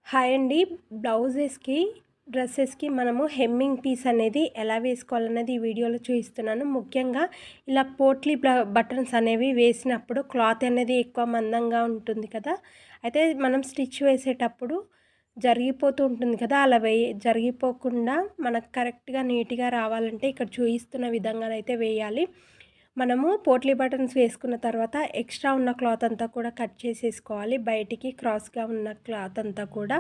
Hi అండి. బ్లౌజెస్‌కి, డ్రెసెస్‌కి మనము hemming piece అనేది ఎలా వేసుకోవాలన్నది ఈ వీడియోలో చూపిస్తున్నాను. ముఖ్యంగా ఇలా పోట్లీ బటన్స్ అనేవి వేసినప్పుడు క్లాత్ అనేది ఎక్కువ మందంగా ఉంటుంది కదా! అయితే మనం స్టిచ్ వేసేటప్పుడు జరిగిపోతూ ఉంటుంది కదా! అలా జరిగిపోకుండా మనకు కరెక్ట్‌గా నీట్‌గా రావాలంటే ఇక్కడ చూపిస్తున్న విధంగానైతే వేయాలి. మనము పోట్లీ బటన్స్ వేసుకున్న తర్వాత ఎక్స్ట్రా ఉన్న క్లాత్ అంతా కూడా కట్ చేసేసుకోవాలి. బయటికి క్రాస్‌గా ఉన్న క్లాత్ అంతా కూడా.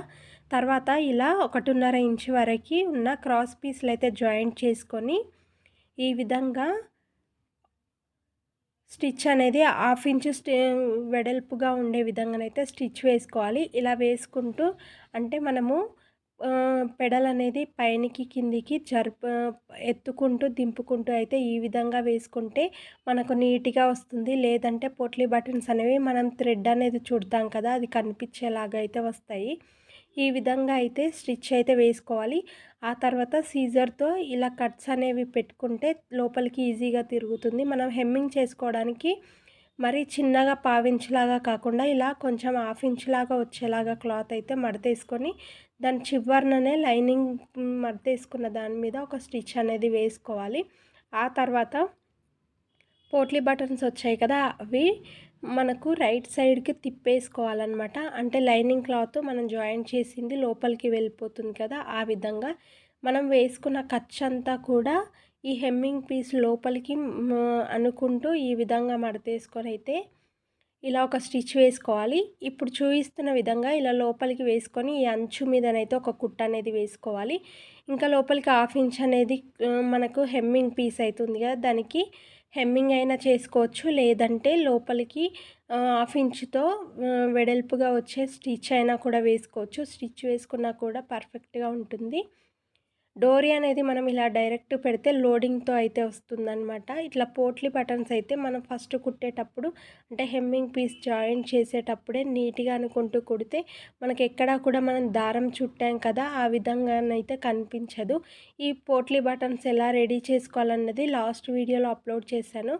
తర్వాత ఇలా 1.5 ఇంచ్ వరకి ఉన్న క్రాస్ పీస్‌లయితే జాయింట్ చేసుకొని, ఈ విధంగా స్టిచ్ అనేది హాఫ్ ఇంచ్ వెడల్పుగా ఉండే విధంగానైతే స్టిచ్ వేసుకోవాలి. ఇలా వేసుకుంటూ అంటే మనము పెడల్ అనేది పైనికి కిందికి ఎత్తుకుంటూ, దింపుకుంటూ అయితే ఈ విధంగా వేసుకుంటే మనకు నీట్‌గా వస్తుంది. లేదంటే పోట్లీ బటన్స్ అనేవి మనం థ్రెడ్ అనేది చుడతాం కదా! అది కనిపించేలాగా అయితే వస్తాయి. ఈ విధంగా అయితే స్టిచ్ అయితే వేసుకోవాలి. ఆ తర్వాత సీజర్‌తో ఇలా కట్స్ అనేవి పెట్టుకుంటే లోపలికి ఈజీగా తిరుగుతుంది. మనం హెమ్మింగ్ చేసుకోవడానికి మరీ చిన్నగా పావించులాగా కాకుండా ఇలా కొంచెం హాఫ్ ఇంచులాగా వచ్చేలాగా క్లాత్ అయితే మడతేసుకొని దాని చివరననే లైనింగ్ మడతేసుకున్న దాని మీద ఒక స్టిచ్ అనేది వేసుకోవాలి. ఆ తర్వాత పోట్లీ బటన్స్ వచ్చాయి కదా! అవి మనకు రైట్ సైడ్‌కి తిప్పేసుకోవాలనమాట. అంటే లైనింగ్ క్లాత్ మనం జాయింట్ చేసింది లోపలికి వెళ్ళిపోతుంది కదా! ఆ విధంగా మనం వేసుకున్న ఖర్చంతా కూడా ఈ హెమ్మింగ్ పీస్ లోపలికి అనుకుంటూ ఈ విధంగా మడతేసుకొనైతే ఇలా ఒక స్టిచ్ వేసుకోవాలి. ఇప్పుడు చూపిస్తున్న విధంగా ఇలా లోపలికి వేసుకొని ఈ అంచు మీదనైతే ఒక కుట్టు అనేది వేసుకోవాలి. ఇంకా లోపలికి హాఫ్ ఇంచ్ అనేది మనకు హెమ్మింగ్ పీస్ అయితుంది కదా! దానికి హెమ్మింగ్ అయినా చేసుకోవచ్చు. లేదంటే లోపలికి హాఫ్ ఇంచ్‌తో వెడల్పుగా వచ్చే స్టిచ్ అయినా కూడా వేసుకోవచ్చు. స్టిచ్ వేసుకున్నా కూడా పర్ఫెక్ట్‌గా ఉంటుంది. డోరీ అనేది మనం ఇలా డైరెక్ట్ పెడితే లోడింగ్‌తో అయితే వస్తుందనమాట. ఇట్లా పోట్లీ బటన్స్ అయితే మనం ఫస్ట్ కుట్టేటప్పుడు అంటే హెమ్మింగ్ పీస్ జాయింట్ చేసేటప్పుడే నీట్‌గా అనుకుంటూ కుడితే మనకెక్కడా కూడా మనం దారం చుట్టాం కదా! ఆ విధంగానైతే కనిపించదు. ఈ పోట్లీ బటన్స్ ఎలా రెడీ చేసుకోవాలన్నది లాస్ట్ వీడియోలో అప్లోడ్ చేశాను.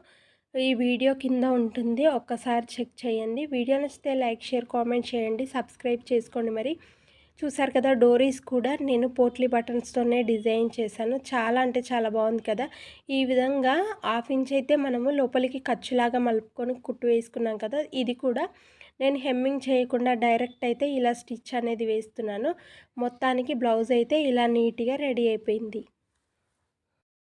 ఈ వీడియో కింద ఉంటుంది. ఒక్కసారి చెక్ చేయండి. వీడియో నచ్చితే లైక్, షేర్, కామెంట్ చేయండి. సబ్స్క్రైబ్ చేసుకోండి మరి. చూసారు కదా! డోరీస్ కూడా నేను పోట్లీ బటన్స్‌తోనే డిజైన్ చేశాను. చాలా అంటే చాలా బాగుంది కదా! ఈ విధంగా హాఫ్ ఇంచ్ అయితే మనము లోపలికి ఖర్చులాగా మలుపుకొని కుట్టు వేసుకున్నాం కదా! ఇది కూడా నేను హెమ్మింగ్ చేయకుండా డైరెక్ట్ అయితే ఇలా స్టిచ్ అనేది వేస్తున్నాను. మొత్తానికి బ్లౌజ్ అయితే ఇలా నీట్‌గా రెడీ అయిపోయింది.